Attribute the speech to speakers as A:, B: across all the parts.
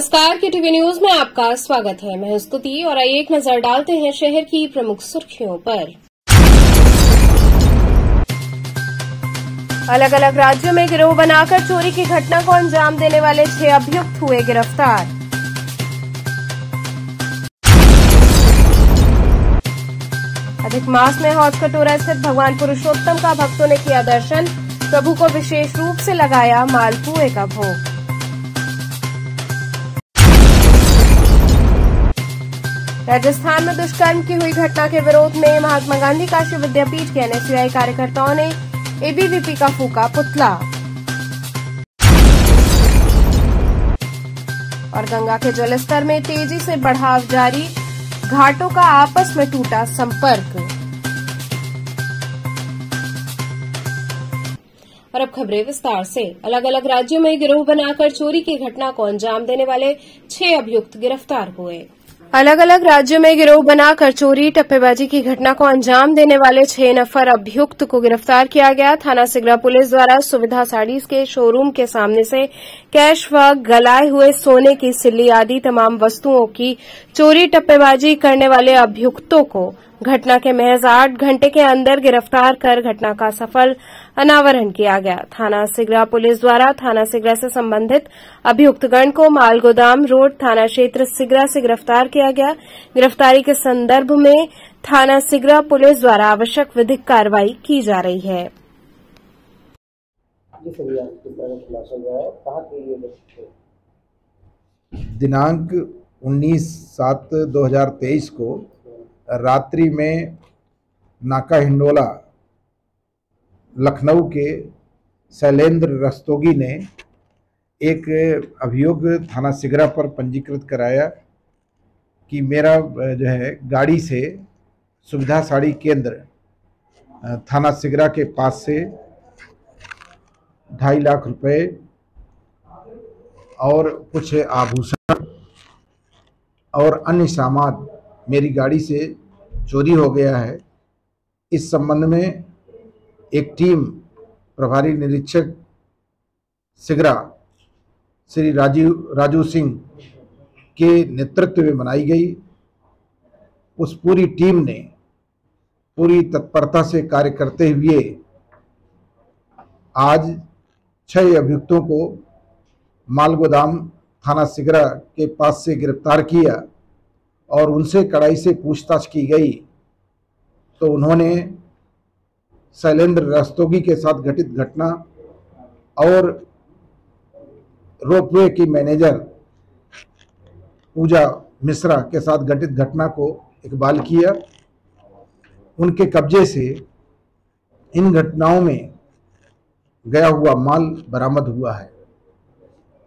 A: नमस्कार, के TV news में आपका स्वागत है। मैं स्तुति और आइए एक नजर डालते हैं शहर की प्रमुख सुर्खियों पर। अलग अलग राज्यों में गिरोह बनाकर चोरी की घटना को अंजाम देने वाले 6 अभियुक्त हुए गिरफ्तार। अधिक मास में हौज कटोरा स्थित भगवान पुरुषोत्तम का भक्तों ने किया दर्शन। प्रभु को विशेष रूप से लगाया मालपुए का भोग। राजस्थान में दुष्कर्म की हुई घटना के विरोध में महात्मा गांधी काशी विद्यापीठ के एनएसयूआई कार्यकर्ताओं ने एबीवीपी का फूका पुतला। और गंगा के जलस्तर में तेजी से बढ़ाव जारी, घाटों का आपस में टूटा संपर्क। और अब खबरें विस्तार से। अलग अलग राज्यों में गिरोह बनाकर चोरी की घटना को अंजाम देने वाले 6 अभियुक्त गिरफ्तार हुए। अलग अलग राज्यों में गिरोह बनाकर चोरी टप्पेबाजी की घटना को अंजाम देने वाले 6 नफर अभियुक्त को गिरफ्तार किया गया। थाना सिगरा पुलिस द्वारा सुविधा साड़ीज के शोरूम के सामने से कैश व गलाए हुए सोने की सिल्ली आदि तमाम वस्तुओं की चोरी टप्पेबाजी करने वाले अभियुक्तों को घटना के महज 8 घंटे के अंदर गिरफ्तार कर घटना का सफल अनावरण किया गया। थाना सिगरा पुलिस द्वारा थाना सिगरा से संबंधित अभियुक्तगण को मालगोदाम रोड थाना क्षेत्र सिगरा से गिरफ्तार किया गया। गिरफ्तारी के संदर्भ में थाना सिगरा पुलिस द्वारा आवश्यक विधिक कार्रवाई की जा रही है।
B: दिनांक 19/7/2023 को रात्रि में नाका हिंडोला लखनऊ के शैलेंद्र रस्तोगी ने एक अभियोग थाना सिगरा पर पंजीकृत कराया कि मेरा जो है गाड़ी से सुविधा साड़ी केंद्र थाना सिगरा के पास से 2.5 लाख रुपए और कुछ आभूषण और अन्य सामान मेरी गाड़ी से चोरी हो गया है। इस संबंध में एक टीम प्रभारी निरीक्षक सिगरा श्री राजू सिंह के नेतृत्व में बनाई गई। उस पूरी टीम ने पूरी तत्परता से कार्य करते हुए आज 6 अभियुक्तों को मालगोदाम थाना सिगरा के पास से गिरफ्तार किया और उनसे कड़ाई से पूछताछ की गई तो उन्होंने शैलेंद्र रस्तोगी के साथ घटित घटना और रोपवे की मैनेजर पूजा मिश्रा के साथ घटित घटना को इकबाल किया। उनके कब्जे से इन घटनाओं में गया हुआ माल बरामद हुआ है।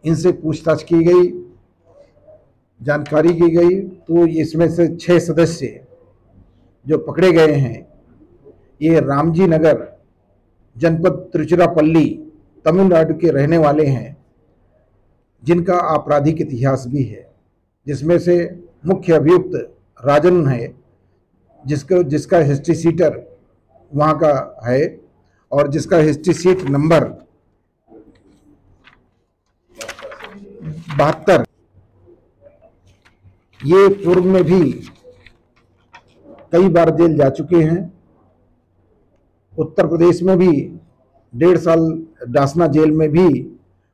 B: इनसे पूछताछ की गई, जानकारी की गई तो इसमें से 6 सदस्य जो पकड़े गए हैं ये रामजी नगर जनपद तिरुचिरापल्ली तमिलनाडु के रहने वाले हैं, जिनका आपराधिक इतिहास भी है। जिसमें से मुख्य अभियुक्त राजन है जिसका हिस्ट्री सीटर वहाँ का है और जिसका हिस्ट्री सीट नंबर 72। ये पूर्व में भी कई बार जेल जा चुके हैं। उत्तर प्रदेश में भी 1.5 साल डासना जेल में भी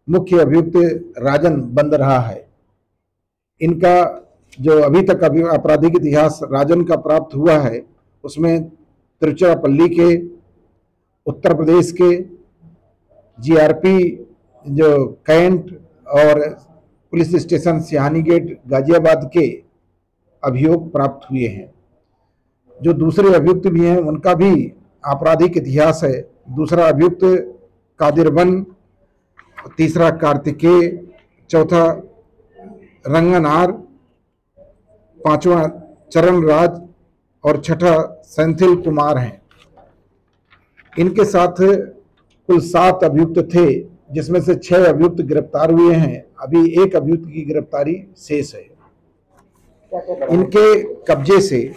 B: मुख्य अभियुक्त राजन बंद रहा है। इनका जो अभी तक आपराधिक इतिहास राजन का प्राप्त हुआ है उसमें तिरुचिरापल्ली के, उत्तर प्रदेश के, जीआरपी जो कैंट और police station Sihani gate Ghaziabad के अभियोग प्राप्त हुए हैं। जो दूसरे अभियुक्त भी हैं उनका भी आपराधिक इतिहास है। दूसरा अभियुक्त कादिरबन, तीसरा कार्तिकेय, चौथा रंगनार, 5वां चरण राज और 6ठा सेंथिल कुमार हैं। इनके साथ कुल 7 अभियुक्त थे जिसमें से 6 अभियुक्त गिरफ्तार हुए हैं। अभी एक अभियुक्त की गिरफ्तारी शेष है। इनके कब्जे से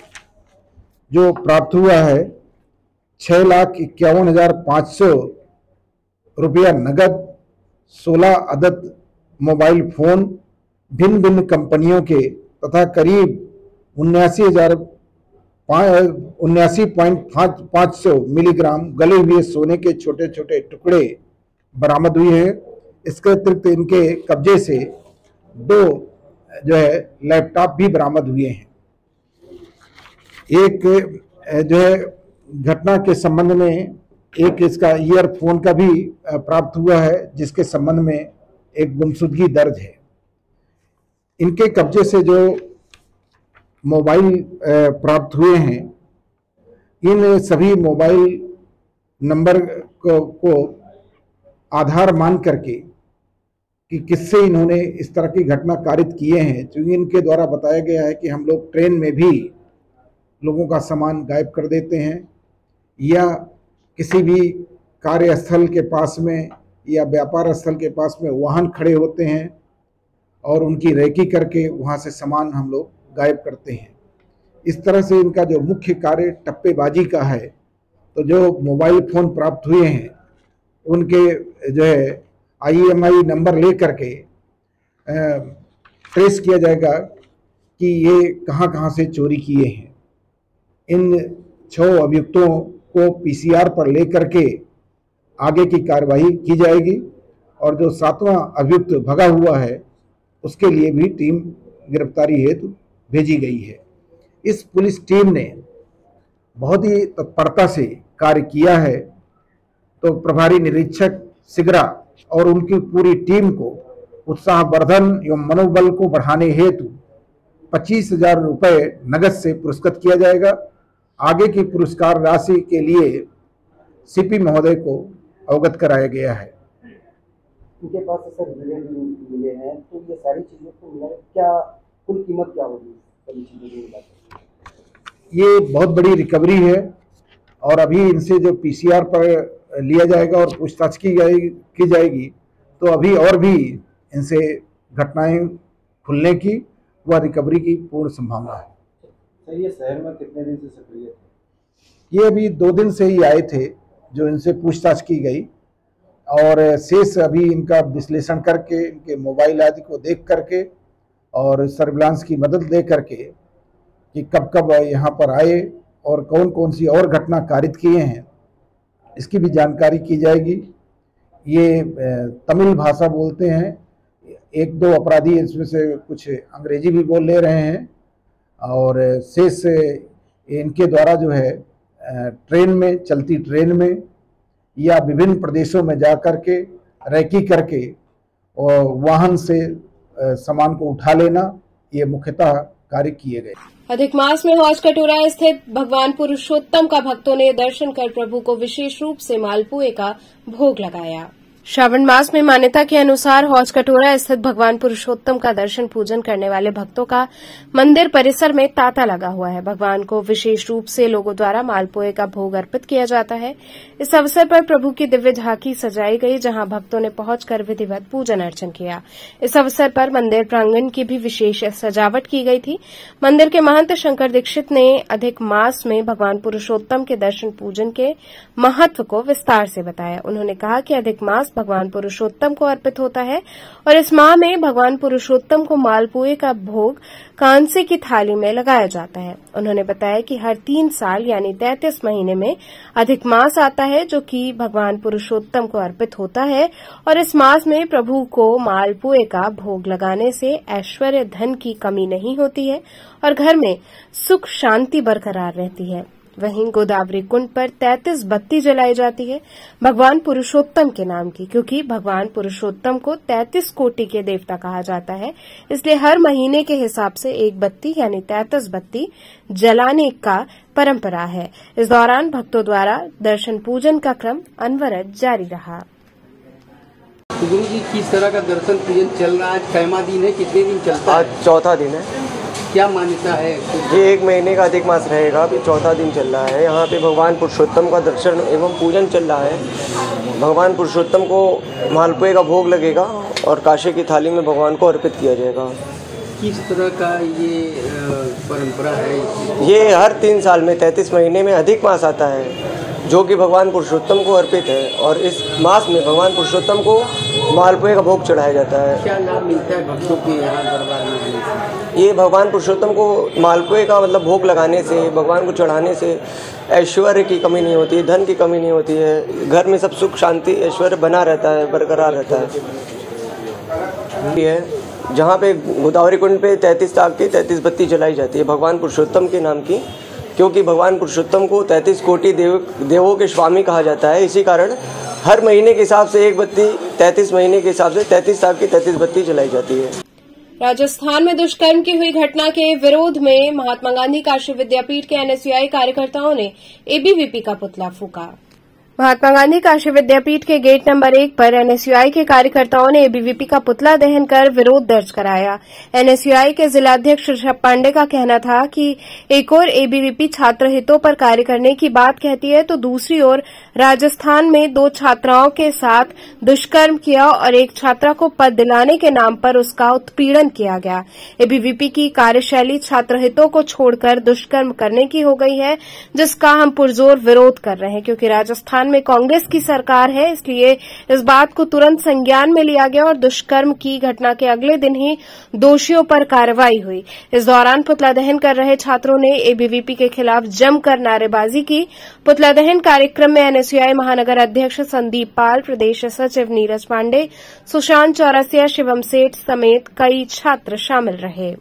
B: जो प्राप्त हुआ है 6,51,500 रुपया नगद, 16 अदद मोबाइल फोन, भिन्न भिन्न कंपनियों के तथा करीब 79.5 मिलीग्राम गले हुए सोने के छोटे छोटे टुकड़े बरामद हुए हैं। इसके अतिरिक्त इनके कब्जे से 2 जो है लैपटॉप भी बरामद हुए हैं। एक जो है घटना के संबंध में एक इसका ईयरफोन का भी प्राप्त हुआ है, जिसके संबंध में एक गुमशुदगी दर्ज है। इनके कब्जे से जो मोबाइल प्राप्त हुए हैं, इन सभी मोबाइल नंबर को आधार मान करके कि किससे इन्होंने इस तरह की घटना कारित किए हैं, क्योंकि इनके द्वारा बताया गया है कि हम लोग ट्रेन में भी लोगों का सामान गायब कर देते हैं या किसी भी कार्यस्थल के पास में या व्यापार स्थल के पास में वाहन खड़े होते हैं और उनकी रेकी करके वहाँ से सामान हम लोग गायब करते हैं। इस तरह से इनका जो मुख्य कार्य टप्पेबाजी का है। तो जो मोबाइल फ़ोन प्राप्त हुए हैं उनके जो है IMEI नंबर ले करके ट्रेस किया जाएगा कि ये कहाँ कहाँ से चोरी किए हैं। इन 6 अभियुक्तों को PCR पर ले करके आगे की कार्रवाई की जाएगी और जो 7वां अभियुक्त भगा हुआ है उसके लिए भी टीम गिरफ्तारी हेतु भेजी गई है। इस पुलिस टीम ने बहुत ही तत्परता से कार्य किया है। तो प्रभारी निरीक्षक सिगरा और उनकी पूरी टीम को उत्साहवर्धन एवं मनोबल को बढ़ाने हेतु 25,000 रुपये नगद से पुरस्कृत किया जाएगा। आगे की पुरस्कार राशि के लिए CP महोदय को अवगत कराया गया है।
C: इनके पास सर हीरे भी मिले हैं, तो ये सारी चीज़ों को मिला क्या कुल कीमत क्या होगी सभी चीज़ों की?
B: ये बहुत बड़ी रिकवरी है और अभी इनसे जो PCR पर लिया जाएगा और पूछताछ की जाएगी तो अभी और भी इनसे घटनाएं खुलने की व रिकवरी की पूर्ण संभावना है।
C: सर ये शहर में कितने दिन से सक्रिय थे?
B: ये अभी 2 दिन से ही आए थे जो इनसे पूछताछ की गई और शेष अभी इनका विश्लेषण करके इनके मोबाइल आदि को देख करके और सर्विलांस की मदद ले करके कि कब कब यहाँ पर आए और कौन कौन सी और घटना कारित किए हैं इसकी भी जानकारी की जाएगी। ये तमिल भाषा बोलते हैं, 1-2 अपराधी इसमें से कुछ अंग्रेजी भी बोल ले रहे हैं और शेष इनके द्वारा जो है ट्रेन में, चलती ट्रेन में या विभिन्न प्रदेशों में जा करके रेकी करके और वाहन से सामान को उठा लेना, ये मुख्यतः कार्य किए गए।
A: अधिक मास में हौज कटोरा स्थित भगवान पुरुषोत्तम का भक्तों ने दर्शन कर प्रभु को विशेष रूप से मालपुए का भोग लगाया। श्रावण मास में मान्यता के अनुसार हौज कटोरा स्थित भगवान पुरुषोत्तम का दर्शन पूजन करने वाले भक्तों का मंदिर परिसर में तांता लगा हुआ है। भगवान को विशेष रूप से लोगों द्वारा मालपुए का भोग अर्पित किया जाता है। इस अवसर पर प्रभु की दिव्य झांकी सजाई गई, जहां भक्तों ने पहुंचकर विधिवत पूजन अर्चन किया। इस अवसर पर मंदिर प्रांगण की भी विशेष सजावट की गई थी। मंदिर के महंत शंकर दीक्षित ने अधिक मास में भगवान पुरुषोत्तम के दर्शन पूजन के महत्व को विस्तार से बताया। उन्होंने कहा कि अधिक मास भगवान पुरुषोत्तम को अर्पित होता है और इस माह में भगवान पुरुषोत्तम को मालपुए का भोग कांसे की थाली में लगाया जाता है। उन्होंने बताया कि हर 3 साल यानी 33 महीने में अधिक मास आता है, जो कि भगवान पुरुषोत्तम को अर्पित होता है और इस मास में प्रभु को मालपुए का भोग लगाने से ऐश्वर्य धन की कमी नहीं होती है और घर में सुख शांति बरकरार रहती है। वहीं गोदावरी कुंड पर 33 बत्ती जलाई जाती है भगवान पुरुषोत्तम के नाम की, क्योंकि भगवान पुरुषोत्तम को 33 कोटि के देवता कहा जाता है। इसलिए हर महीने के हिसाब से 1 बत्ती यानी 33 बत्ती जलाने का परंपरा है। इस दौरान भक्तों द्वारा दर्शन पूजन का क्रम अनवरत जारी रहा।
D: गुरु जी, किस तरह का दर्शन पूजन चल रहा है? आज कैमा दिन है, कितने दिन चलता है?
E: आज चौथा दिन है।
D: क्या मान्यता है?
E: ये 1 महीने का अधिक मास रहेगा, अभी चौथा दिन चल रहा है। यहाँ पे भगवान पुरुषोत्तम का दर्शन एवं पूजन चल रहा है। भगवान पुरुषोत्तम को मालपुए का भोग लगेगा और कांसे की थाली में भगवान को अर्पित किया जाएगा।
D: किस तरह का ये परंपरा है?
E: ये हर 3 साल में 33 महीने में अधिक मास आता है जो कि भगवान पुरुषोत्तम को अर्पित है। और इस मास में भगवान पुरुषोत्तम को मालपुए का भोग चढ़ाया जाता है।
D: क्या लाभ मिलता है भक्तों के यहाँ दरबार में?
E: ये भगवान पुरुषोत्तम को मालपुए का मतलब भोग लगाने से, भगवान को चढ़ाने से ऐश्वर्य की कमी नहीं होती, धन की कमी नहीं होती है, घर में सब सुख शांति ऐश्वर्य बना रहता है, बरकरार रहता है। ये जहाँ पे गोदावरी कुंड पे 33 ताक की 33 बत्ती जलाई जाती है भगवान पुरुषोत्तम के नाम की, क्योंकि भगवान पुरुषोत्तम को 33 कोटि देवों के स्वामी कहा जाता है। इसी कारण हर महीने के हिसाब से एक बत्ती 33 महीने के हिसाब से 33 ताक की 33 बत्ती जलाई जाती है।
A: राजस्थान में दुष्कर्म की हुई घटना के विरोध में महात्मा गांधी काशी विद्यापीठ के एनएसयूआई कार्यकर्ताओं ने एबीवीपी का पुतला फूंका। महात्मा गांधी काशी विद्यापीठ के गेट नंबर 1 पर एनएसयूआई के कार्यकर्ताओं ने एबीवीपी का पुतला दहन कर विरोध दर्ज कराया। एनएसयूआई के जिलाध्यक्ष ऋषभ पांडे का कहना था कि एक ओर एबीवीपी छात्र हितों पर कार्य करने की बात कहती है, तो दूसरी ओर राजस्थान में 2 छात्राओं के साथ दुष्कर्म किया और एक छात्रा को पद दिलाने के नाम पर उसका उत्पीड़न किया गया। एबीवीपी की कार्यशैली छात्र हितों को छोड़कर दुष्कर्म करने की हो गई है, जिसका हम पुरजोर विरोध कर रहे हैं, क्योंकि राजस्थान में कांग्रेस की सरकार है, इसलिए इस बात को तुरंत संज्ञान में लिया गया और दुष्कर्म की घटना के अगले दिन ही दोषियों पर कार्रवाई हुई। इस दौरान पुतला दहन कर रहे छात्रों ने एबीवीपी के खिलाफ जमकर नारेबाजी की। पुतला दहन कार्यक्रम में एनएसयूआई महानगर अध्यक्ष संदीप पाल, प्रदेश सचिव नीरज पांडे, सुशांत चौरसिया, शिवम सेठ समेत कई छात्र शामिल रहे।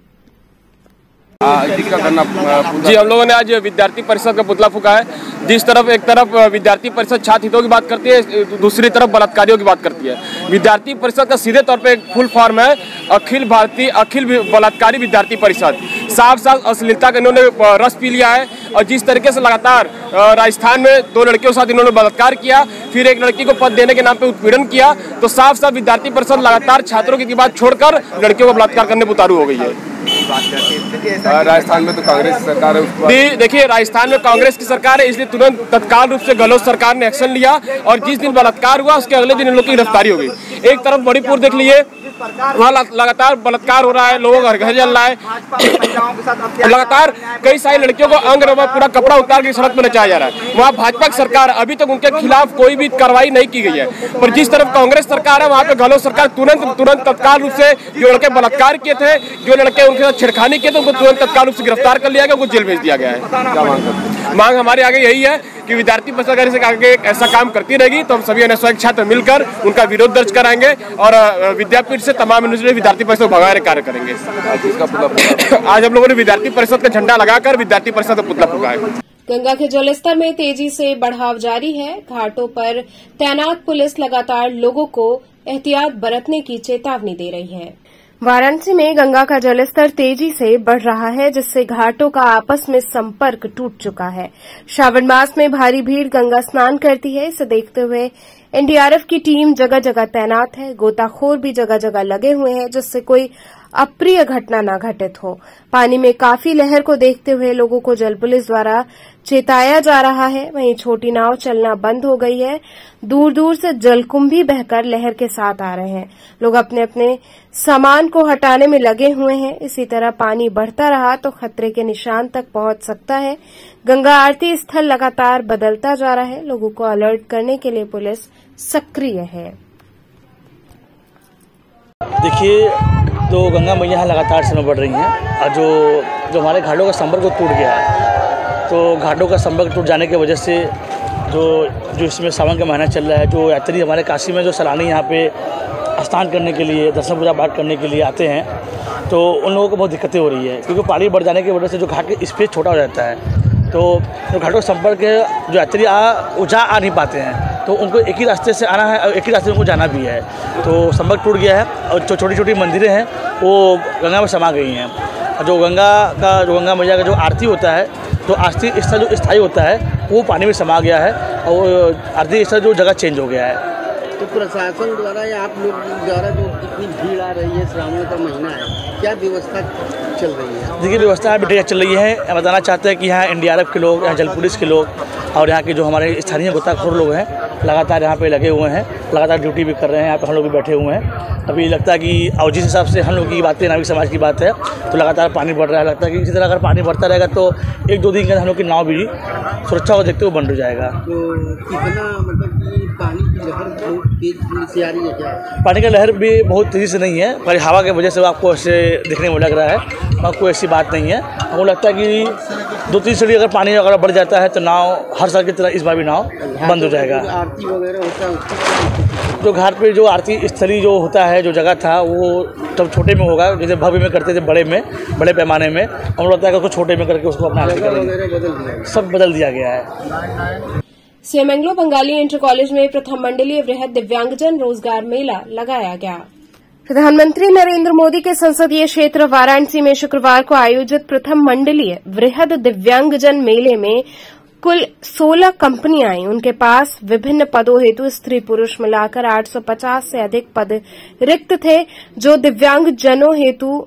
F: जी, हम लोगों ने आज विद्यार्थी परिषद का पुतला फूंका है। जिस तरफ एक तरफ विद्यार्थी परिषद छात्र हितों की बात करती है, दूसरी तरफ बलात्कारियों की बात करती है। विद्यार्थी परिषद का सीधे तौर पे एक फुल फॉर्म है अखिल बलात्कारी विद्यार्थी परिषद। साफ साफ अश्लीलता का इन्होंने रस पी लिया है और जिस तरीके से लगातार राजस्थान में 2 लड़कियों के साथ इन्होंने बलात्कार किया, फिर एक लड़की को पद देने के नाम पे उत्पीड़न किया, तो साफ साफ विद्यार्थी परिषद लगातार छात्रों की बात छोड़कर लड़कियों को बलात्कार करने पर उतारू हो गई है।
G: राजस्थान में तो कांग्रेस सरकार है।
F: देखिए, राजस्थान में कांग्रेस की सरकार है, इसलिए तुरंत तत्काल रूप से गहलोत सरकार ने एक्शन लिया और जिस दिन बलात्कार हुआ उसके अगले दिन इन लोगों की गिरफ्तारी हो गई। एक तरफ मणिपुर देख लीजिए, वहाँ लगातार बलात्कार हो रहा है, लोगों का घर जल रहा है, लगातार कई सारी लड़कियों को अंग पूरा कपड़ा उतार के सड़क पर नचाया जा रहा है। वहाँ भाजपा की सरकार, अभी तक उनके खिलाफ कोई भी कार्रवाई नहीं की गई है। पर जिस तरफ कांग्रेस सरकार है, वहाँ पे गहलोत सरकार तुरंत तत्काल रूप से जो लड़के बलात्कार किए थे, जो लड़के उनके साथ छेड़खानी किए थे, उनको तुरंत तत्काल रूप से गिरफ्तार कर लिया गया, उनको जेल भेज दिया गया है। क्या मांग हमारे आगे यही है कि विद्यार्थी परिषद अगर इसे आगे ऐसा काम करती रहेगी तो हम सभी एनएसयूआई छात्र मिलकर उनका विरोध दर्ज कराएंगे और विद्यापीठ से तमाम यूनिवर्सिटी विद्यार्थी परिषद को भगाने कार्य करेंगे। आज हम लोगों ने विद्यार्थी परिषद का झंडा लगाकर विद्यार्थी परिषद का पुतला फूंका है।
A: गंगा के जलस्तर में तेजी से बढ़ाव जारी है। घाटों पर तैनात पुलिस लगातार लोगों को एहतियात बरतने की चेतावनी दे रही है। वाराणसी में गंगा का जलस्तर तेजी से बढ़ रहा है, जिससे घाटों का आपस में संपर्क टूट चुका है। श्रावण मास में भारी भीड़ गंगा स्नान करती है। इसे देखते हुए एनडीआरएफ की टीम जगह जगह तैनात है। गोताखोर भी जगह जगह लगे हुए हैं, जिससे कोई अप्रिय घटना न घटित हो। पानी में काफी लहर को देखते हुए लोगों को जल पुलिस द्वारा चेताया जा रहा है। वहीं छोटी नाव चलना बंद हो गई है। दूर दूर से जलकुंभी बहकर लहर के साथ आ रहे हैं। लोग अपने अपने सामान को हटाने में लगे हुए हैं। इसी तरह पानी बढ़ता रहा तो खतरे के निशान तक पहुंच सकता है। गंगा आरती स्थल लगातार बदलता जा रहा है। लोगों को अलर्ट करने के लिए पुलिस सक्रिय है।
H: देखिए, तो गंगा मैया यहाँ लगातार समय बढ़ रही हैं और जो हमारे घाटों का संपर्क टूट गया है, तो घाटों का संपर्क टूट जाने की वजह से जो इसमें सावन का महीना चल रहा है, जो यात्री हमारे काशी में जो सैलानी यहाँ पे स्नान करने के लिए, दर्शन पूजा पाठ करने के लिए आते हैं, तो उन लोगों को बहुत दिक्कतें हो रही है, क्योंकि पानी बढ़ जाने की वजह से जो घाट का स्पेस छोटा हो जाता है, तो जो घाटों का संपर्क जो यात्री आ नहीं पाते हैं, तो उनको एक ही रास्ते से आना है और एक ही रास्ते से उनको जाना भी है। तो संपर्क टूट गया है और जो छोटी छोटी मंदिरें हैं वो गंगा में समा गई हैं। जो गंगा मैया का जो आरती होता है, तो आरती स्थल जो स्थायी होता है वो पानी में समा गया है और आरती स्थल जो जगह चेंज हो गया है।
D: तो प्रशासन द्वारा या आप लोग द्वारा जो इतनी भीड़ आ रही है, श्रावण का महीना है, क्या व्यवस्था चल रही है?
H: देखिए, व्यवस्था बढ़िया चल रही है। बताना चाहते हैं कि यहाँ एनडीआरएफ के लोग, यहाँ जल पुलिस के लोग और यहाँ के जो हमारे स्थानीय गोताखोर लोग हैं लगातार यहाँ पे लगे हुए हैं, लगातार ड्यूटी भी कर रहे हैं। यहाँ पे हम लोग भी बैठे हुए हैं। अभी लगता है कि और जिस हिसाब से हम लोग की बात है, नाविक समाज की बात है, तो लगातार पानी बढ़ रहा है। लगता है कि इसी तरह अगर पानी बढ़ता रहेगा तो 1-2 दिन के अंदर हम लोग की नाव भी सुरक्षा को देखते हुए बंद हो जाएगा।
D: तो कितना मतलब कि पानी की लहर बहुत तेज से आ रही है क्या?
H: पानी का लहर भी बहुत तेज़ी से नहीं है, पर हवा की वजह से आपको ऐसे देखने में लग रहा है। आपको ऐसी बात नहीं है। हमको लगता है कि 2-3 सीढ़ी अगर पानी अगर बढ़ जाता है तो नाव हर साल की तरह इस बार भी नाव बंद हो जाएगा।
D: आरती वगैरह होता है
H: जो घाट पे जो आरती स्थली जो होता है, जो जगह था, वो तब छोटे में होगा, जैसे भव्य में करते थे, बड़े पैमाने में। हम लोग लगता है कि उसको छोटे में करके उसको अपना आरती करेंगे। सब बदल दिया गया है।
A: CM Anglo Bengali inter college में प्रथम मंडलीय वृहद दिव्यांगजन रोजगार मेला लगाया गया। प्रधानमंत्री नरेंद्र मोदी के संसदीय क्षेत्र वाराणसी में शुक्रवार को आयोजित प्रथम मंडलीय वृहद दिव्यांगजन मेले में कुल 16 कंपनियां आई। उनके पास विभिन्न पदों हेतु स्त्री पुरुष मिलाकर 850 से अधिक पद रिक्त थे, जो दिव्यांगजनों हेतु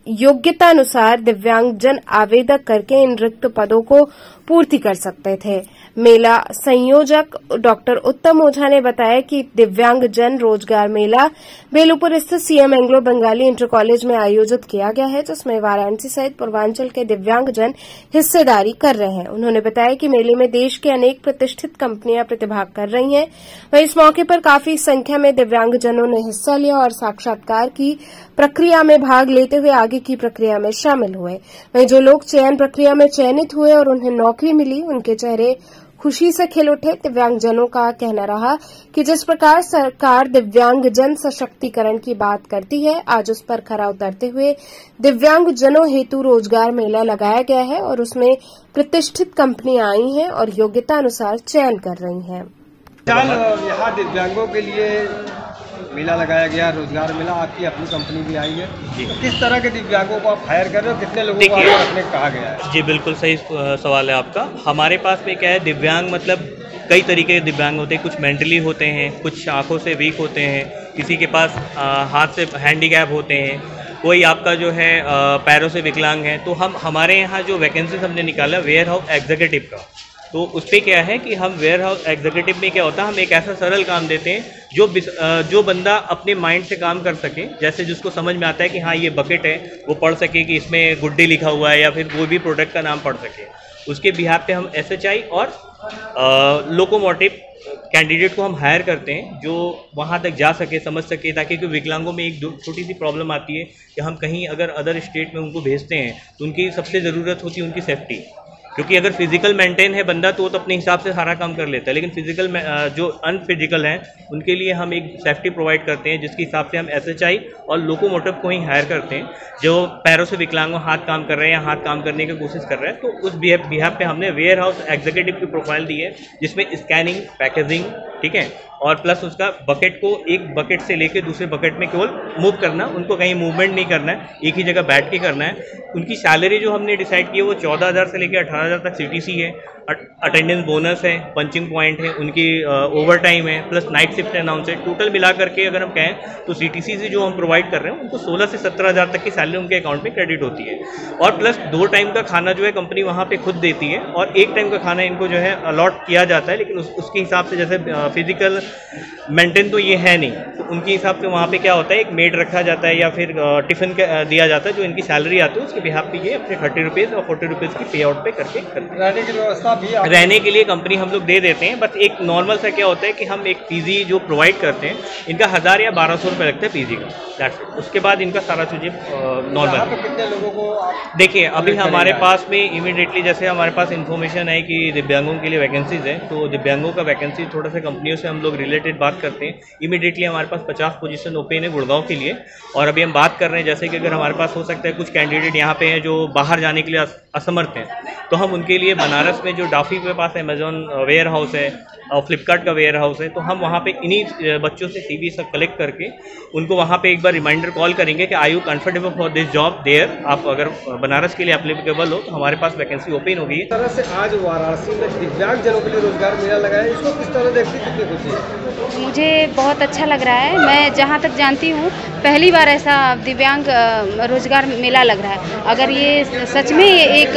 A: योग्यतानुसार दिव्यांगजन आवेदक करके इन रिक्त पदों को पूर्ति कर सकते थे। मेला संयोजक डॉक्टर उत्तम ओझा ने बताया कि दिव्यांगजन रोजगार मेला बेलूपुर स्थित CM Anglo Bengali inter college में आयोजित किया गया है, जिसमें वाराणसी सहित पूर्वांचल के दिव्यांगजन हिस्सेदारी कर रहे हैं। उन्होंने बताया कि मेले में देश के अनेक प्रतिष्ठित कंपनियां प्रतिभाग कर रही हैं। वहीं इस मौके पर काफी संख्या में दिव्यांगजनों ने हिस्सा लिया और साक्षात्कार की प्रक्रिया में भाग लेते हुए आगे की प्रक्रिया में शामिल हुए। वहीं जो लोग चयन प्रक्रिया में चयनित हुए और उन्हें नौकरी मिली, उनके चेहरे खुशी से खिल उठे। दिव्यांगजनों का कहना रहा कि जिस प्रकार सरकार दिव्यांगजन सशक्तिकरण की बात करती है, आज उस पर खरा उतरते हुए दिव्यांगजनों हेतु रोजगार मेला लगाया गया है और उसमें प्रतिष्ठित कंपनियां आई हैं और योग्यता अनुसार चयन कर रही हैं।
I: यहाँ दिव्यांगों के लिए मेला लगाया गया, रोजगार मेला। आपकी अपनी कंपनी भी आई है, तो किस तरह के दिव्यांगों को आप हायर कर रहे हो, कितने लोगों को आपने कहा गया है?
J: जी बिल्कुल सही सवाल है आपका। हमारे पास में क्या है, दिव्यांग मतलब कई तरीके के दिव्यांग होते हैं। कुछ मेंटली होते हैं, कुछ आंखों से वीक होते हैं, किसी के पास हाथ से हैंडीकैप होते हैं, कोई आपका जो है पैरों से विकलांग है। तो हमारे यहाँ जो वैकेंसीज हमने निकाला वेयर हाउस एग्जीक्यूटिव का, तो उस पर क्या है कि हम वेयर हाउस एग्जीक्यूटिव में क्या होता है, हम एक ऐसा सरल काम देते हैं जो बंदा अपने माइंड से काम कर सके। जैसे जिसको समझ में आता है कि हाँ ये बकेट है, वो पढ़ सके कि इसमें गुड्डी लिखा हुआ है या फिर कोई भी प्रोडक्ट का नाम पढ़ सके। उसके बिहाफ पे हम SHI और लोकोमोटिव कैंडिडेट को हम हायर करते हैं, जो वहाँ तक जा सके, समझ सके। ताकि क्योंकि विकलांगों में एक छोटी सी प्रॉब्लम आती है कि हम कहीं अगर अदर स्टेट में उनको भेजते हैं तो उनकी सबसे ज़रूरत होती है उनकी सेफ्टी। क्योंकि अगर फिजिकल मेंटेन है बंदा तो अपने हिसाब से सारा काम कर लेता है, लेकिन फिजिकल जो अनफिजिकल हैं उनके लिए हम एक सेफ्टी प्रोवाइड करते हैं, जिसके हिसाब से हम SHI और लोकोमोटिव को ही हायर करते हैं। जो पैरों से विकलांग हाथ काम कर रहे हैं या हाथ काम करने की कोशिश कर रहे हैं, तो उस बिहाफ पे हमने वेयर हाउस एग्जीक्यूटिव की प्रोफाइल दी है, जिसमें स्कैनिंग, पैकेजिंग, ठीक है, और प्लस उसका बकेट को एक बकेट से लेकर दूसरे बकेट में केवल मूव करना, उनको कहीं मूवमेंट नहीं करना है, एक ही जगह बैठ के करना है। उनकी सैलरी जो हमने डिसाइड की है वो 14,000 से लेकर 18,000 तक CTC है, अटेंडेंस बोनस है, पंचिंग पॉइंट है, उनकी ओवर टाइम है, प्लस नाइट शिफ्ट अनाउंस है। टोटल मिला करके अगर हम कहें तो CTC से जो हम प्रोवाइड कर रहे हैं उनको 16 से 17,000 तक की सैलरी उनके अकाउंट में क्रेडिट होती है। और प्लस 2 टाइम का खाना जो है कंपनी वहाँ पे खुद देती है, और 1 टाइम का खाना इनको जो है अलॉट किया जाता है, लेकिन उसके हिसाब से जैसे फिजिकल मेंटेन तो ये है नहीं, तो उनके हिसाब से वहाँ पे क्या होता है, एक मेड रखा जाता है या फिर टिफ़िन दिया जाता है। जो इनकी सैलरी आती है उसके बिहाफ पे ये अपने 30 रुपीज़ और 40 रुपीज़ की पे आउट पे करके
I: रहने की व्यवस्था भी
J: रहने के लिए कंपनी हम लोग दे देते हैं। बस एक नॉर्मल सा क्या होता है कि हम एक PG जो प्रोवाइड करते हैं, इनका 1000 या 1200 रुपये लगता है PG का। उसके बाद इनका सारा चीज़ें नॉर्मल।
I: कितने लोगों को
J: देखिए अभी हमारे पास में इमीडिएटली जैसे हमारे पास इन्फॉर्मेशन है कि दिव्यांगों के लिए वैकेंसीज हैं, तो दिव्यांगों का वैकेंसी थोड़ा सा कंपनियों से हम लोग रिलेटेड बात करते हैं। इमीडिएटली हमारे पास 50 पोजीशन ओपन है गुड़गांव के लिए, और अभी हम बात कर रहे हैं जैसे कि अगर हमारे पास हो सकता है कुछ कैंडिडेट यहाँ पे हैं जो बाहर जाने के लिए असमर्थ हैं, तो हम उनके लिए बनारस में जो डाफी के पास अमेजॉन वेयर हाउस है और फ्लिपकार्ट का वेयर हाउस है, तो हम वहाँ पे इन्हीं बच्चों से CV सब कलेक्ट करके उनको वहाँ पे एक बार रिमाइंडर कॉल करेंगे कि are you comfortable for this job there. आप अगर बनारस के लिए एप्लीकेबल हो तो हमारे पास वैकेंसी ओपन हो गई है।
I: इस तरह से आज वाराणसी में दिव्यांगजनों के लिए रोजगार मेला लगाया, इसको किस तरह देखते हैं, कितनी खुशी है?
K: मुझे बहुत अच्छा लग रहा है। मैं जहाँ तक जानती हूँ पहली बार ऐसा दिव्यांग रोजगार मेला लग रहा है। अगर ये सच में एक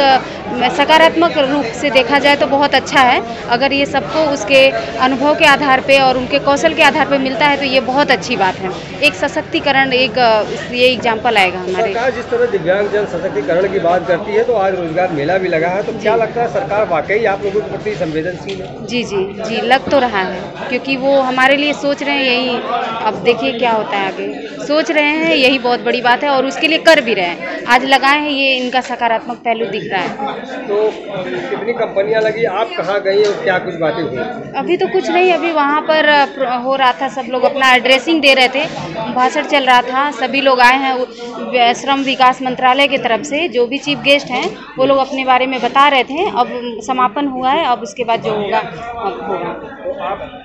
K: सकारात्मक रूप से देखा जाए तो बहुत अच्छा है। अगर ये सबको उसके अनुभव के आधार पे और उनके कौशल के आधार पे मिलता है तो ये बहुत अच्छी बात है। एक सशक्तिकरण, ये एग्जाम्पल आएगा हमारे।
I: सरकार जिस तरह दिव्यांग जन सशक्तिकरण की बात करती है तो आज रोजगार मेला भी लगा है, तो क्या लगता है सरकार वाकई आप लोगों के प्रति संवेदनशील है?
K: जी जी जी, लग तो रहा है, क्योंकि वो हमारे लिए सोच रहे हैं यही। अब देखिए क्या होता है आगे, सोच रहे हैं यही बहुत बड़ी बात है और उसके लिए कर भी रहे हैं। आज लगाए हैं, ये इनका सकारात्मक पहलू दिख रहा है।
I: तो कितनी कंपनियां लगी, आप कहाँ गई और क्या कुछ बातें हुई?
K: अभी तो कुछ नहीं, अभी वहाँ पर हो रहा था, सब लोग अपना एड्रेसिंग दे रहे थे, भाषण चल रहा था, सभी लोग आए हैं श्रम विकास मंत्रालय की तरफ से। जो भी चीफ गेस्ट हैं वो लोग अपने बारे में बता रहे थे। अब समापन हुआ है, अब उसके बाद जो होगा अब होगा।
I: तो आप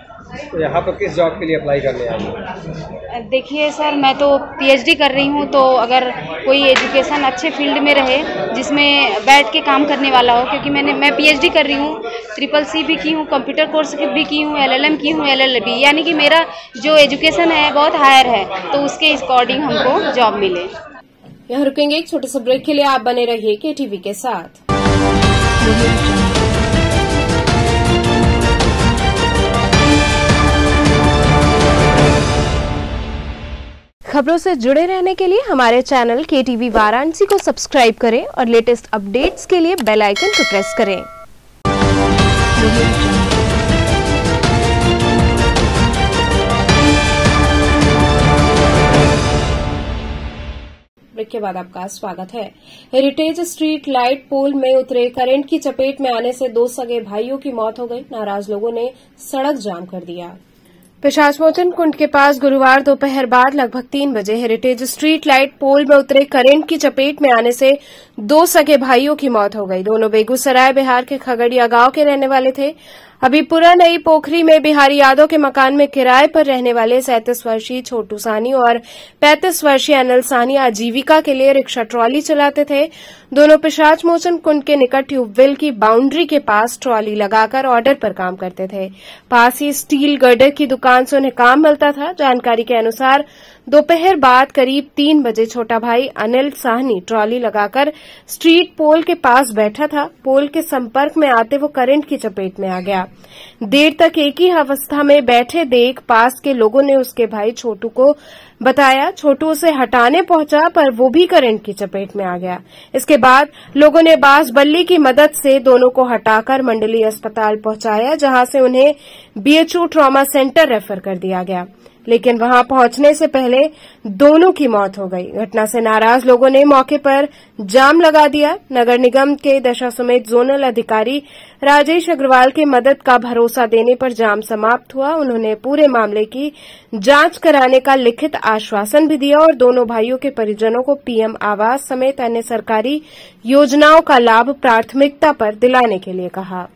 I: यहाँ पर किस जॉब के लिए अप्लाई करने आए हैं?
K: देखिए सर, मैं तो पीएचडी कर रही हूँ, तो अगर कोई एजुकेशन अच्छे फील्ड में रहे जिसमें बैठ के काम करने वाला हो, क्योंकि मैं पीएचडी कर रही हूँ, CCC भी की हूँ, कंप्यूटर कोर्स भी की हूँ, LLM की हूँ, LLB, यानी कि मेरा जो एजुकेशन है बहुत हायर है, तो उसके अकॉर्डिंग हमको जॉब मिले।
A: यहाँ रुकेंगे एक छोटे से ब्रेक के लिए, आप बने रहिए KTV के साथ। खबरों से जुड़े रहने के लिए हमारे चैनल KTV वाराणसी को सब्सक्राइब करें और लेटेस्ट अपडेट्स के लिए बेल आइकन को प्रेस करें। ब्रेक के बाद आपका स्वागत है। हेरिटेज स्ट्रीट लाइट पोल में उतरे करंट की चपेट में आने से 2 सगे भाइयों की मौत हो गई। नाराज लोगों ने सड़क जाम कर दिया। पिशाचमोचन कुंड के पास गुरुवार दोपहर बाद लगभग 3 बजे हेरिटेज स्ट्रीट लाइट पोल में उतरे करंट की चपेट में आने से 2 सगे भाइयों की मौत हो गई। दोनों बेगूसराय बिहार के खगड़िया गांव के रहने वाले थे। अभी पुरा नई पोखरी में बिहारी यादव के मकान में किराए पर रहने वाले 37 वर्षीय छोटू साहनी और 35 वर्षीय अनिल साहनी आजीविका के लिए रिक्शा ट्रॉली चलाते थे। दोनों पिशाचमोचन कुंड के निकट ट्यूबवेल की बाउंड्री के पास ट्रॉली लगाकर ऑर्डर पर काम करते थे। पास ही स्टील गर्डर की दुकान से उन्हें काम मिलता था। जानकारी के अनुसार दोपहर बाद करीब 3 बजे छोटा भाई अनिल साहनी ट्रॉली लगाकर स्ट्रीट पोल के पास बैठा था। पोल के संपर्क में आते वो करंट की चपेट में आ गया। देर तक एक ही अवस्था में बैठे देख पास के लोगों ने उसके भाई छोटू को बताया। छोटू उसे हटाने पहुंचा पर वो भी करंट की चपेट में आ गया। इसके बाद लोगों ने बांस बल्ली की मदद से दोनों को हटाकर मंडली अस्पताल पहुंचाया, जहां से उन्हें BHO ट्रॉमा सेंटर रेफर कर दिया गया, लेकिन वहां पहुंचने से पहले दोनों की मौत हो गई। घटना से नाराज लोगों ने मौके पर जाम लगा दिया। नगर निगम के दशाश्वमेध जोनल अधिकारी राजेश अग्रवाल के मदद का भरोसा देने पर जाम समाप्त हुआ। उन्होंने पूरे मामले की जांच कराने का लिखित आश्वासन भी दिया और दोनों भाइयों के परिजनों को PM आवास समेत अन्य सरकारी योजनाओं का लाभ प्राथमिकता पर दिलाने के लिए कहा।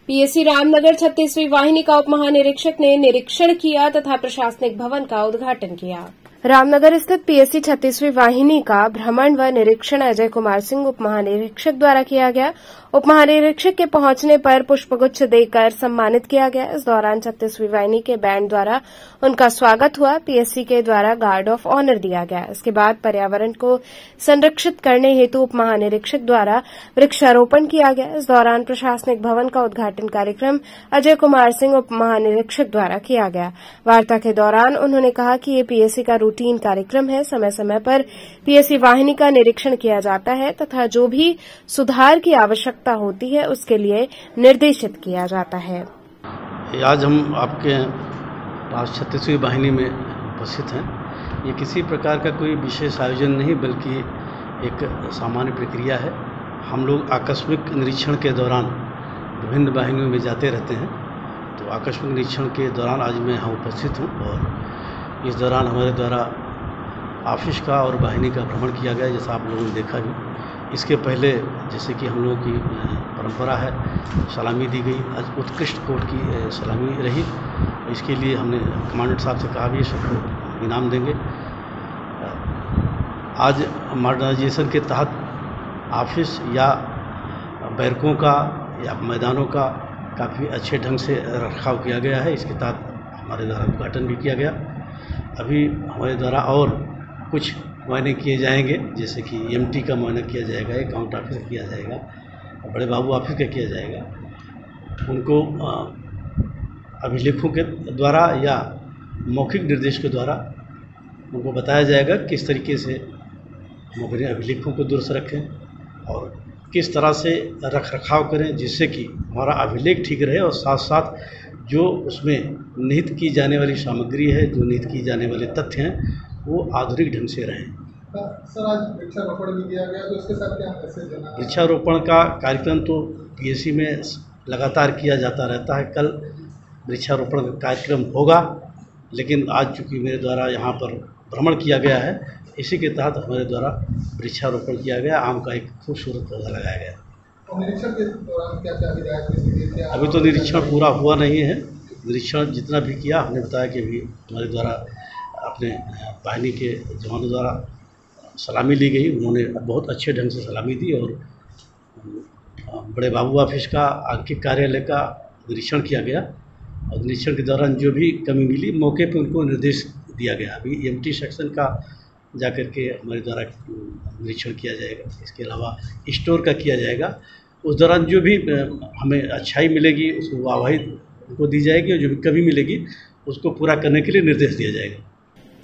A: PSC रामनगर 36वीं वाहिनी का उप महानिरीक्षक ने निरीक्षण किया तथा प्रशासनिक भवन का उद्घाटन किया। रामनगर स्थित PSC 36वीं वाहिनी का भ्रमण व निरीक्षण अजय कुमार सिंह उप महानिरीक्षक द्वारा किया गया। उप महानिरीक्षक के पहुंचने पर पुष्पगुच्छ देकर सम्मानित किया गया। इस दौरान 36वीं वाहिनी के बैंड द्वारा उनका स्वागत हुआ। PSC के द्वारा गार्ड ऑफ ऑनर दिया गया। इसके बाद पर्यावरण को संरक्षित करने हेतु उप महानिरीक्षक द्वारा वृक्षारोपण किया गया। इस दौरान प्रशासनिक भवन का उद्घाटन कार्यक्रम अजय कुमार सिंह उप महानिरीक्षक द्वारा किया गया। वार्ता के दौरान उन्होंने कहा कि ये PSC का रूटीन कार्यक्रम है। समय समय पर PSC वाहिनी का निरीक्षण किया जाता है तथा जो भी सुधार की आवश्यकता होती है उसके लिए निर्देशित किया जाता है।
L: आज हम आपके पास 36वीं वाहिनी में उपस्थित हैं। ये किसी प्रकार का कोई विशेष आयोजन नहीं बल्कि एक सामान्य प्रक्रिया है। हम लोग आकस्मिक निरीक्षण के दौरान विभिन्न वाहिनियों में जाते रहते हैं, तो आकस्मिक निरीक्षण के दौरान आज मैं यहाँ उपस्थित हूँ और इस दौरान हमारे द्वारा ऑफिस का और वाहिनी का भ्रमण किया गया, जैसा आप लोगों ने देखा भी। इसके पहले जैसे कि हम लोगों की परंपरा है, सलामी दी गई। आज उत्कृष्ट कोर्ट की सलामी रही। इसके लिए हमने कमांडेंट साहब से कहा भी सबको इनाम देंगे। आज मॉडर्नाइजेशन के तहत ऑफिस या बैरकों का या मैदानों का काफ़ी अच्छे ढंग से रखरखाव किया गया है। इसके तहत हमारे द्वारा उद्घाटन भी किया गया। अभी हमारे द्वारा और कुछ मुआयने किए जाएंगे, जैसे कि MT का मुआयना किया जाएगा, अकाउंट ऑफिसर किया जाएगा, बड़े बाबू ऑफिस का किया जाएगा। उनको अभिलेखों के द्वारा या मौखिक निर्देश के द्वारा उनको बताया जाएगा किस तरीके से हम अपने अभिलेखों को दुरुस्त रखें और किस तरह से रख रखाव करें जिससे कि हमारा अभिलेख ठीक रहे और साथ साथ जो उसमें निहित की जाने वाली सामग्री है, जो निहित की जाने वाले तथ्य हैं, वो आधुनिक ढंग से रहें।
M: सर, आज वृक्षारोपण भी किया गया, तो इसके साथ क्या मैसेज देना है?
L: वृक्षारोपण का कार्यक्रम तो पीएससी में लगातार किया जाता रहता है। कल वृक्षारोपण का कार्यक्रम होगा, लेकिन आज चूँकि मेरे द्वारा यहाँ पर भ्रमण किया गया है, इसी के तहत हमारे द्वारा वृक्षारोपण किया गया। आम का एक खूबसूरत पौधा लगाया गया।
M: निरीक्षण के दौरान क्या हिदायत?
L: अभी तो निरीक्षण पूरा हुआ नहीं है। निरीक्षण जितना भी किया, हमने बताया कि भी हमारे द्वारा अपने बाहिनी के जवानों द्वारा सलामी ली गई। उन्होंने बहुत अच्छे ढंग से सलामी दी और बड़े बाबू ऑफिस का आंकिक कार्यालय का निरीक्षण किया गया और निरीक्षण के दौरान जो भी कमी मिली, मौके पे उनको निर्देश दिया गया। अभी एमटी सेक्शन का जाकर के हमारे द्वारा निरीक्षण किया जाएगा। इसके अलावा स्टोर का किया जाएगा। उस दौरान जो भी हमें अच्छाई मिलेगी उसको वाहवाही उनको दी जाएगी और जो भी कमी मिलेगी उसको पूरा करने के लिए निर्देश दिया जाएगा।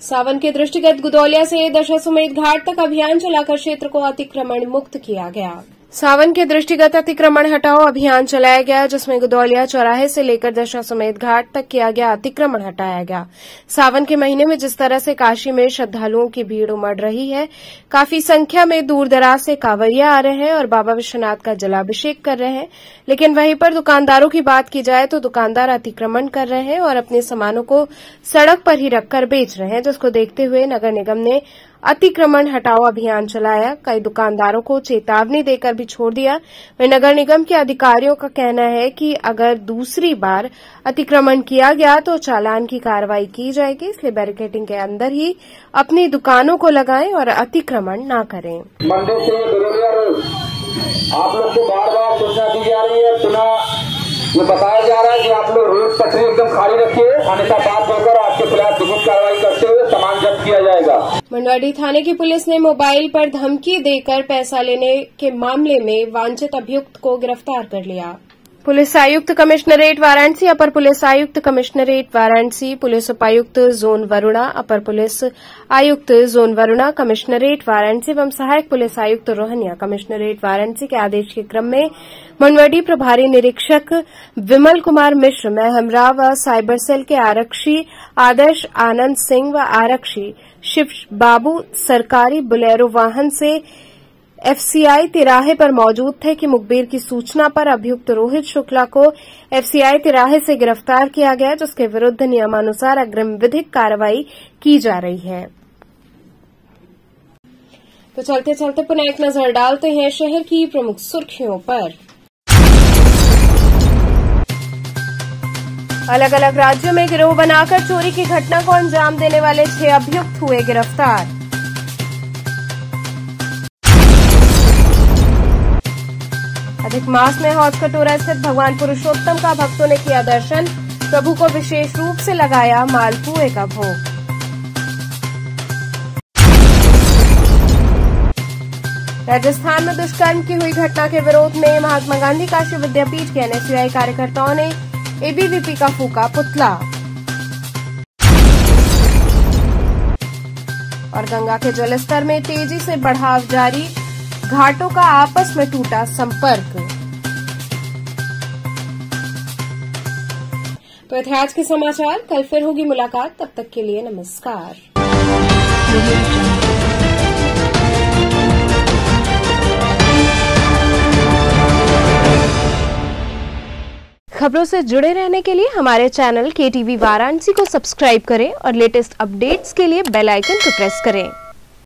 A: सावन के दृष्टिगत गुदौलिया से दशाश्वमेध घाट तक अभियान चलाकर क्षेत्र को अतिक्रमण मुक्त किया गया। सावन के दृष्टिगत अतिक्रमण हटाओ अभियान चलाया गया, जिसमें गुदौलिया चौराहे से लेकर दशाश्वमेध घाट तक किया गया अतिक्रमण हटाया गया। सावन के महीने में जिस तरह से काशी में श्रद्धालुओं की भीड़ उमड़ रही है, काफी संख्या में दूर दराज से कांवरिया आ रहे हैं और बाबा विश्वनाथ का जलाभिषेक कर रहे हैं, लेकिन वहीं पर दुकानदारों की बात की जाए तो दुकानदार अतिक्रमण कर रहे हैं और अपने सामानों को सड़क पर ही रखकर बेच रहे हैं, जिसको देखते हुए नगर निगम ने अतिक्रमण हटाओ अभियान चलाया। कई दुकानदारों को चेतावनी देकर भी छोड़ दिया। वहीं नगर निगम के अधिकारियों का कहना है कि अगर दूसरी बार अतिक्रमण किया गया तो चालान की कार्रवाई की जाएगी, इसलिए बैरिकेडिंग के अंदर ही अपनी दुकानों को लगाएं और अतिक्रमण न करें।
N: मंदिर से गुदौलिया रोड आप लोग को बार बार सूचना दी जा रही है, पुनः ये बताया जा रहा है कि आप लोग रोड पटरी एकदम खाली रखिए, अन्यथा बात होकर आपके खिलाफ लिखित कार्रवाई करते हुए सामान जब्त किया जाएगा।
A: मंडवाडी थाने की पुलिस ने मोबाइल पर धमकी देकर पैसा लेने के मामले में वांछित अभियुक्त को गिरफ्तार कर लिया। पुलिस आयुक्त कमिश्नरेट वाराणसी, अपर पुलिस आयुक्त कमिश्नरेट वाराणसी, पुलिस उपायुक्त जोन वरुणा, अपर पुलिस आयुक्त जोन वरुणा कमिश्नरेट वाराणसी एवं सहायक पुलिस आयुक्त रोहनिया कमिश्नरेट वाराणसी के आदेश के क्रम में मंडवाडी प्रभारी निरीक्षक विमल कुमार मिश्र, महमरा व साइबर सेल के आरक्षी आदर्श आनंद सिंह व आरक्षी शिव बाबू सरकारी बुलेरो वाहन से एफसीआई तिराहे पर मौजूद थे कि मुखबिर की सूचना पर अभियुक्त रोहित शुक्ला को एफसीआई तिराहे से गिरफ्तार किया गया, जिसके विरुद्ध नियमानुसार अग्रिम विधिक कार्रवाई की जा रही है। तो चलते चलते पुनः एक नजर डालते हैं शहर की प्रमुख सुर्खियों पर। अलग अलग राज्यों में गिरोह बनाकर चोरी की घटना को अंजाम देने वाले 6 अभियुक्त हुए गिरफ्तार। अधिक मास में हौज कटोरा स्थित भगवान पुरुषोत्तम का भक्तों ने किया दर्शन, प्रभु को विशेष रूप से लगाया मालपुए का भोग। राजस्थान में दुष्कर्म की हुई घटना के विरोध में महात्मा गांधी काशी विद्यापीठ के एनएसयूआई कार्यकर्ताओं ने एबीवीपी का फूका पुतला। और गंगा के जलस्तर में तेजी से बढ़ाव जारी, घाटों का आपस में टूटा संपर्क। तो थे आज के समाचार, कल फिर होगी मुलाकात, तब तक के लिए नमस्कार। खबरों से जुड़े रहने के लिए हमारे चैनल KTV वाराणसी को सब्सक्राइब करें और लेटेस्ट अपडेट्स के लिए बेल आइकन को प्रेस करें।